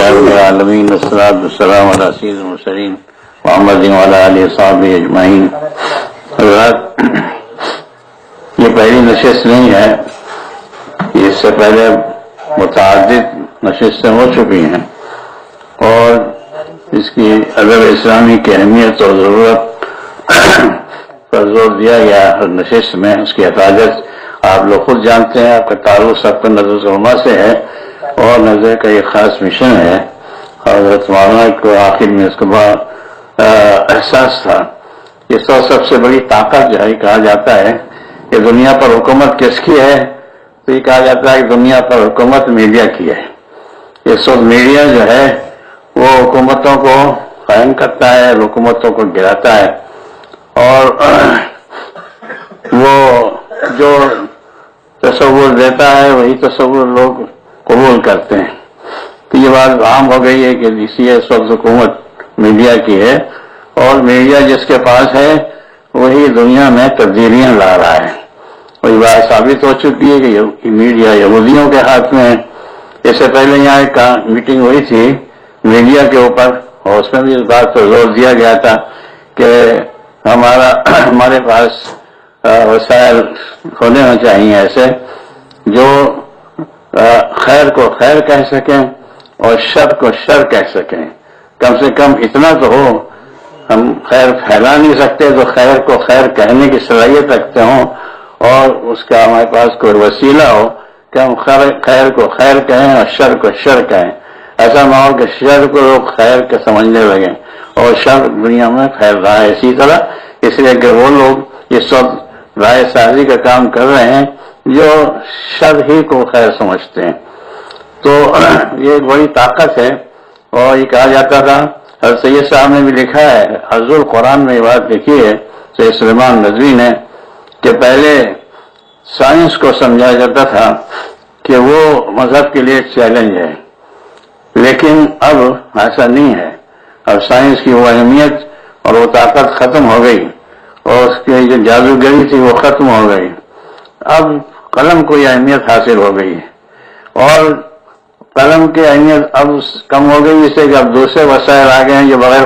لله رب العالمین والصلاة والسلام علی سید المرسلین محمد وعلی آلہ وصحبہ اجمعین۔ حضرات، یہ پہلی نشست نہیں ہے، اس سے پہلے متعدد نشستیں ہو چکی ہیں اور اس کی ادب اسلامی کی اہمیت اور ضرورت پر زور دیا گیا ہر نشست میں۔ اس کی حفاظت آپ لوگ خود جانتے ہیں، آپ کا تعلق سب کا نظر علماء سے ہے اور نظر کا ایک خاص مشن ہے۔ حضرت مولانا کو آخر میں اس کو بڑا احساس تھا۔ یہ سب سے بڑی طاقت جو ہے کہا جاتا ہے کہ دنیا پر حکومت کس کی ہے، تو یہ کہا جاتا ہے کہ دنیا پر حکومت میڈیا کی ہے۔ اس وقت میڈیا جو ہے وہ حکومتوں کو قائم کرتا ہے، حکومتوں کو گراتا ہے، اور وہ جو تصور دیتا ہے وہی تصور لوگ قبول کرتے ہیں۔ تو یہ بات عام ہو گئی ہے کہ اس وقت حکومت میڈیا کی ہے، اور میڈیا جس کے پاس ہے وہی دنیا میں تبدیلیاں لا رہا ہے۔ وہی بات ثابت ہو چکی ہے کہ میڈیا یہودیوں کے ہاتھ میں ہے۔ اس سے پہلے یہاں ایک میٹنگ ہوئی تھی میڈیا کے اوپر، اور اس میں بھی اس بات پر زور دیا گیا تھا کہ ہمارے پاس وسائل ہونے چاہیے ایسے جو خیر کو خیر کہہ سکیں اور شر کو شر کہہ سکیں۔ کم سے کم اتنا تو ہو، ہم خیر پھیلا نہیں سکتے تو خیر کو خیر کہنے کی صلاحیت رکھتے ہوں، اور اس کا ہمارے پاس کوئی وسیلہ ہو کہ ہم خیر کو خیر کہیں اور شر کو شر کہیں۔ ایسا نہ ہو کہ شر کو لوگ خیر کے سمجھنے لگیں اور شر دنیا میں پھیل رہا ہے اسی طرح، اس لیے کہ وہ لوگ اس وقت رائے سازی کا کام کر رہے ہیں جو شر ہی کو خیر سمجھتے ہیں۔ تو یہ ایک بڑی طاقت ہے، اور یہ کہا جاتا تھا، حضرت سید صاحب نے بھی لکھا ہے، حضر القرآن میں یہ بات لکھی ہے سید سلیمان ندوی نے، کہ پہلے سائنس کو سمجھا جاتا تھا کہ وہ مذہب کے لیے چیلنج ہے، لیکن اب ایسا نہیں ہے۔ اب سائنس کی وہ اہمیت اور وہ طاقت ختم ہو گئی، اور اس کی جو جادوگری تھی وہ ختم ہو گئی۔ اب قلم کو یہ اہمیت حاصل ہو گئی ہے، اور قلم کی اہمیت اب کم ہو گئی، اس سے کہ اب دوسرے وسائل آ گئے ہیں جو بغیر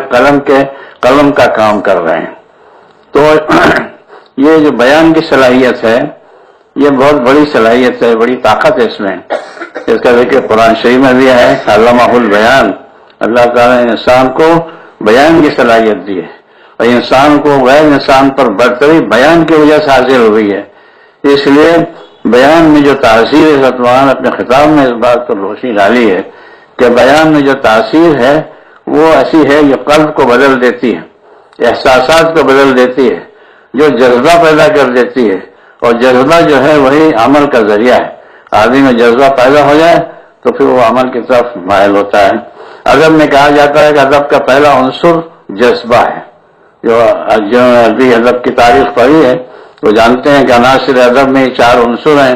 قلم کا کام کر رہے ہیں۔ تو یہ جو بیان کی صلاحیت ہے یہ بہت بڑی صلاحیت ہے، بڑی طاقت ہے اس میں۔ اس کا ذکر قرآن شریف میں بھی ہے، علمہ البیان، اللہ تعالیٰ نے انسان کو بیان کی صلاحیت دی ہے، اور انسان کو غیر انسان پر برتری بیان کی وجہ سے حاصل ہو گئی ہے۔ اس لیے بیان میں جو تاثیر ہے، ستوان اپنے خطاب میں اس بات پر روشنی ڈالی ہے کہ بیان میں جو تاثیر ہے وہ ایسی ہے جو قلب کو بدل دیتی ہے، احساسات کو بدل دیتی ہے، جو جذبہ پیدا کر دیتی ہے، اور جذبہ جو ہے وہی عمل کا ذریعہ ہے۔ آدمی میں جذبہ پیدا ہو جائے تو پھر وہ عمل کی طرف مائل ہوتا ہے۔ ادب میں کہا جاتا ہے کہ ادب کا پہلا عنصر جذبہ ہے۔ جو عربی ادب کی تاریخ پڑھی ہے وہ جانتے ہیں کہ عناصر ادب میں 4 عنصر ہیں۔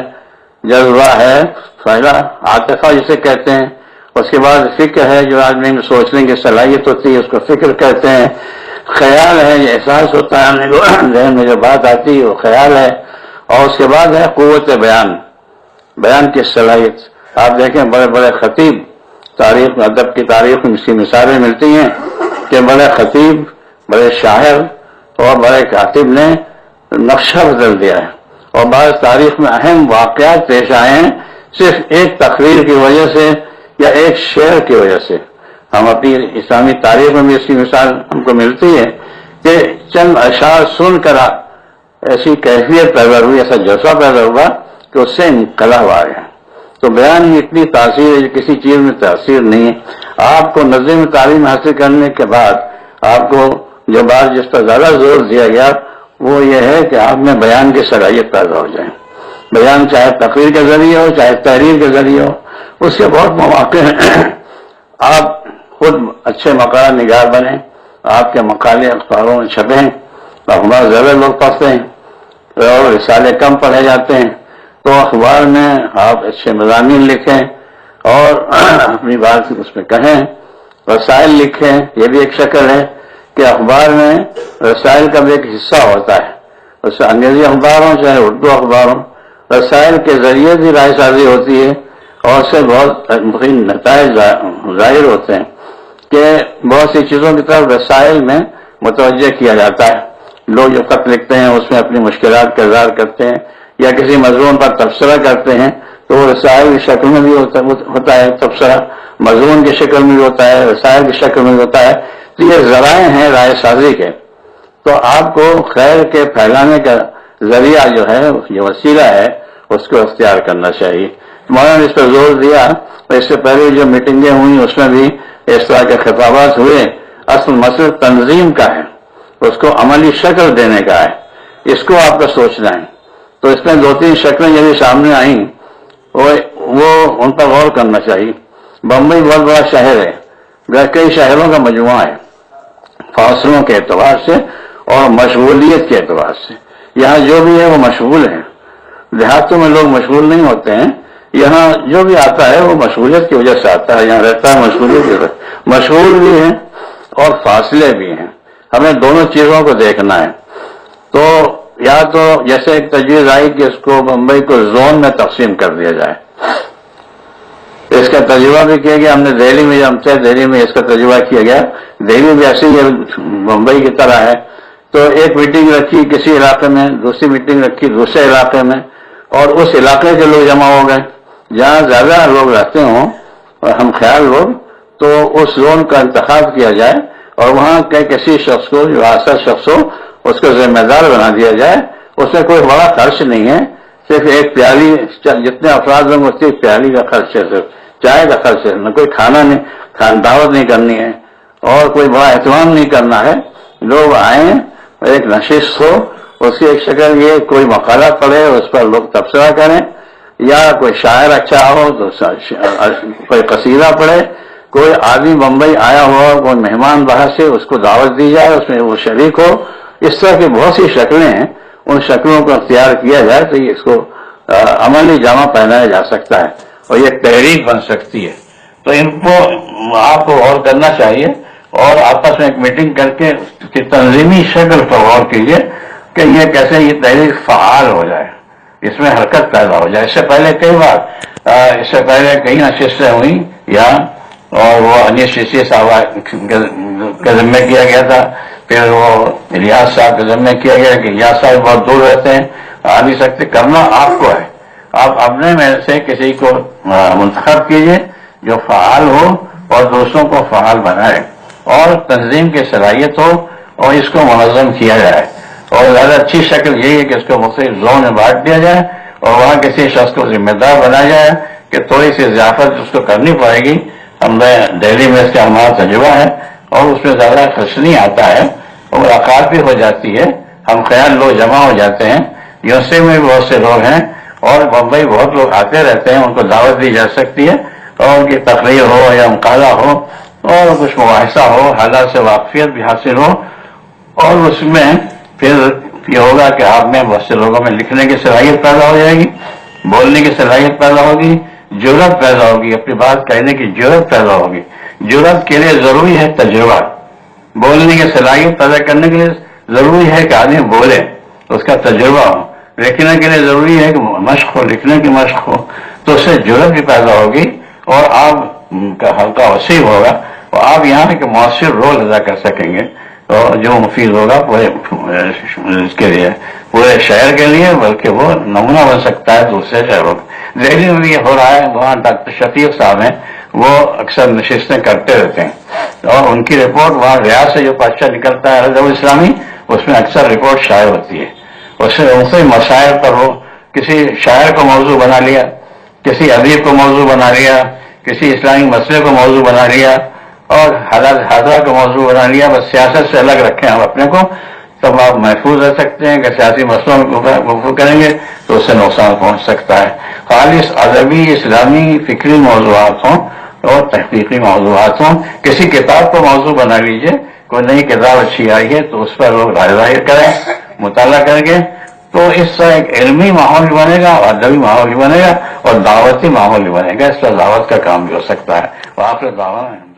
جذبہ ہے پہلا، عاطفہ جسے کہتے ہیں، اس کے بعد فکر ہے جو آدمی میں سوچنے کی صلاحیت ہوتی ہے، اس کو فکر کہتے ہیں۔ خیال ہے، یہ احساس ہوتا ہے آدمی کو، ذہن میں جو بات آتی ہے وہ خیال ہے، اور اس کے بعد ہے قوت بیان کی صلاحیت۔ آپ دیکھیں بڑے بڑے خطیب، تاریخ ادب کی تاریخ میں اس کی مثالیں ملتی ہیں کہ بڑے خطیب، بڑے شاعر اور بڑے کاتب نے نقشہ بدل دیا ہے، اور بعض تاریخ میں اہم واقعات پیش آئے ہیں صرف ایک تقریر کی وجہ سے یا ایک شعر کی وجہ سے۔ ہم اپنی اسلامی تاریخ میں بھی اس کی مثال ہم کو ملتی ہے کہ چند اشعار سن کر ایسی کیفیت پیدا ہوئی، ایسا جذبہ پیدا ہوا کہ اس سے انقلاب آ گیا۔ تو بیان میں اتنی تاثیر ہے، کسی چیز میں تاثیر نہیں ہے۔ آپ کو نظم میں تعلیم حاصل کرنے کے بعد آپ کو جو بات جس پر زیادہ زور دیا گیا وہ یہ ہے کہ آپ میں بیان کی صلاحیت پیدا ہو جائے۔ بیان چاہے تقریر کے ذریعے ہو چاہے تحریر کے ذریعے ہو، اس کے بہت مواقع ہیں۔ آپ خود اچھے مقالہ نگار بنیں، آپ کے مقالے اخباروں میں چھپیں، اخبار زیادہ لوگ پڑھتے ہیں اور رسالے کم پڑھے جاتے ہیں، تو اخبار میں آپ اچھے مضامین لکھیں اور اپنی بات اس میں کہیں، رسائل لکھیں۔ یہ بھی ایک شکل ہے کہ اخبار میں رسائل کا بھی ایک حصہ ہوتا ہے، اس سے انگریزی اخبار ہوں چاہے اردو اخبار ہوں، رسائل کے ذریعے بھی رائے سازی ہوتی ہے، اور اس سے بہت مختلف نتائج ظاہر ہوتے ہیں کہ بہت سی چیزوں کی طرف رسائل میں متوجہ کیا جاتا ہے. لوگ جو خط لکھتے ہیں اس میں اپنی مشکلات کا اظہار کرتے ہیں یا کسی مضمون پر تبصرہ کرتے ہیں تو وہ رسائل کی شکل میں بھی ہوتا ہے تبصرہ، مضمون کی شکل میں بھی ہوتا ہے، رسائل کی شکل میں بھی ہوتا ہے. تو یہ ذرائع ہیں رائے سازی کے. تو آپ کو خیر کے پھیلانے کا ذریعہ جو ہے، یہ وسیلہ ہے، اس کو اختیار کرنا چاہیے. مولانا نے اس پر زور دیا. اس سے پہلے جو میٹنگیں ہوئی اس میں بھی اس طرح کے خطابات ہوئے. اصل مسئلہ تنظیم کا ہے، اس کو عملی شکل دینے کا ہے. اس کو آپ کا سوچنا ہے. تو اس میں 2-3 شکلیں جو بھی سامنے آئیں وہ ان پر غور کرنا چاہیے. بمبئی بہت بڑا شہر ہے، کئی شہروں کا مجموعہ ہے فاصلوں کے اعتبار سے اور مشغولیت کے اعتبار سے. یہاں جو بھی ہے وہ مشغول ہے. دیہاتوں میں لوگ مشغول نہیں ہوتے ہیں. یہاں جو بھی آتا ہے وہ مشغولیت کی وجہ سے آتا ہے. یہاں رہتا ہے مشغولیت کی وجہ سے. مشغول بھی ہیں اور فاصلے بھی ہیں. ہمیں دونوں چیزوں کو دیکھنا ہے. تو یا تو جیسے ایک تجویز آئی کہ اس کو بمبئی کو زون میں تقسیم کر دیا جائے. اس کا تجربہ بھی کیا گیا. ہم نے دہلی میں جب تھے دہلی میں اس کا تجربہ کیا گیا. دہلی بھی ایسے ہی بمبئی کی طرح ہے. تو ایک میٹنگ رکھی کسی علاقے میں، دوسری میٹنگ رکھی دوسرے علاقے میں، اور اس علاقے کے لوگ جمع ہو گئے. جہاں زیادہ لوگ رہتے ہوں اور ہم خیال لوگ، تو اس زون کا انتخاب کیا جائے اور وہاں کے کسی شخص کو جو آسا شخص ہو اس کو ذمہ دار بنا دیا جائے. اس میں کوئی بڑا خرچ نہیں ہے، صرف ایک پیالی، جتنے افراد ہوں اس کی پیالی کا خرچ ہے، صرف چائے کا خرچ ہے. نہ کوئی کھانا نہیں، دعوت نہیں کرنی ہے اور کوئی بڑا اہتمام نہیں کرنا ہے. لوگ آئیں، ایک نشست ہو، اس کی ایک شکل یہ کوئی مقالہ پڑھے اس پر لوگ تبصرہ کریں، یا کوئی شاعر اچھا ہو تو کوئی قصیدہ پڑھے. کوئی آدمی بمبئی آیا ہوا، کوئی مہمان باہر سے، اس کو دعوت دی جائے، اس میں وہ شریک ہو. اس طرح کی بہت سی شکلیں ہیں. ان شکلوں کو اختیار کیا جائے تو اس کو عملی جامہ پہنایا جا سکتا ہے اور یہ تحریک بن سکتی ہے. تو ان کو آپ کو غور کرنا چاہیے اور آپس میں ایک میٹنگ کر کے اس کی تنظیمی شکل پر غور کیجیے کہ یہ کیسے یہ تحریک فعال ہو جائے، اس میں حرکت پیدا ہو جائے. اس سے پہلے کئی بار اس سے پہلے کئی نشستیں ہوئی یہاں، اور وہ انیس شیشی صاحب کا ذمہ کیا گیا تھا. پھر وہ ریاض صاحب کا ذمہ کیا گیا کہ ریاض صاحب بہت دور رہتے ہیں، آ نہیں سکتے. کرنا آپ کو ہے. آپ اپنے میں سے کسی کو منتخب کیجیے جو فعال ہو اور دوسروں کو فعال بنائے اور تنظیم کی صلاحیت ہو اور اس کو منظم کیا جائے. اور زیادہ اچھی شکل یہی ہے کہ اس کو مختلف زون میں بانٹ دیا جائے اور وہاں کسی شخص کو ذمہ دار بنایا جائے کہ تھوڑی سی ضیافت اس کو کرنی پڑے گی. ہمیں دہلی میں اس کا ہمارا تجربہ ہے اور اس میں زیادہ خرچ نہیں آتا ہے اور ملاقات بھی ہو جاتی ہے. ہم خیال لوگ جمع ہو جاتے ہیں. یوسے میں بھی بہت سے لوگ ہیں اور بمبئی بہت لوگ آتے رہتے ہیں. ان کو دعوت دی جا سکتی ہے اور ان کی تقریر ہو یا مقالہ ہو اور کچھ مباحثہ ہو، حالات سے واقفیت بھی حاصل ہو. اور اس میں پھر یہ ہوگا کہ آپ میں بہت سے لوگوں میں لکھنے کی صلاحیت پیدا ہو جائے گی، بولنے کی صلاحیت پیدا ہوگی، جرأت پیدا ہوگی، اپنی بات کہنے کی جرأت پیدا ہوگی. جرأت کے لیے ضروری ہے تجربہ. بولنے کی صلاحیت پیدا کرنے کے لیے ضروری ہے کہ آدمی بولے، اس کا تجربہ ہو. لکھنے کے لیے ضروری ہے کہ مشق ہو، لکھنے کی مشق ہو. تو اس سے جرأت بھی پیدا ہوگی اور آپ کا حلقہ وسیع ہوگا اور آپ یہاں ایک مؤثر رول ادا کر سکیں گے اور جو مفید ہوگا پورے اس کے لیے، پورے شہر کے لیے، بلکہ وہ نمونہ بن سکتا ہے دوسرے شہروں کا. دہلی میں بھی یہ ہو رہا ہے. وہاں ڈاکٹر شفیق صاحب ہیں، وہ اکثر نشستیں کرتے رہتے ہیں اور ان کی رپورٹ وہاں ریاض سے جو پرچہ نکلتا ہے ادب اسلامی، اس میں اکثر رپورٹ شائع ہوتی ہے. اس سے مختلف مسائل پر ہو، کسی شاعر کو موضوع بنا لیا، کسی ادیب کو موضوع بنا لیا، کسی اسلامی مسئلے کو موضوع بنا لیا اور حالات حاضرہ کو موضوع بنا لیا. بس سیاست سے الگ رکھیں ہم اپنے کو، تب آپ محفوظ رہ سکتے ہیں. کہ سیاسی مسئلوں میں گفتگو کریں گے تو اس سے نقصان پہنچ سکتا ہے. خالص ادبی اسلامی فکری موضوعات ہوں اور تحقیقی موضوعات ہوں. کسی کتاب کو موضوع بنا لیجئے. کوئی نئی کتاب اچھی آئی ہے تو اس پر لوگ رائے ظاہر کریں، مطالعہ کر کے. تو اس سے ایک علمی ماحول بھی بنے گا اور ادبی ماحول بھی بنے گا اور دعوتی ماحول بھی بنے گا. اس پر دعوت کا کام بھی ہو سکتا ہے. وہاں پر دعوت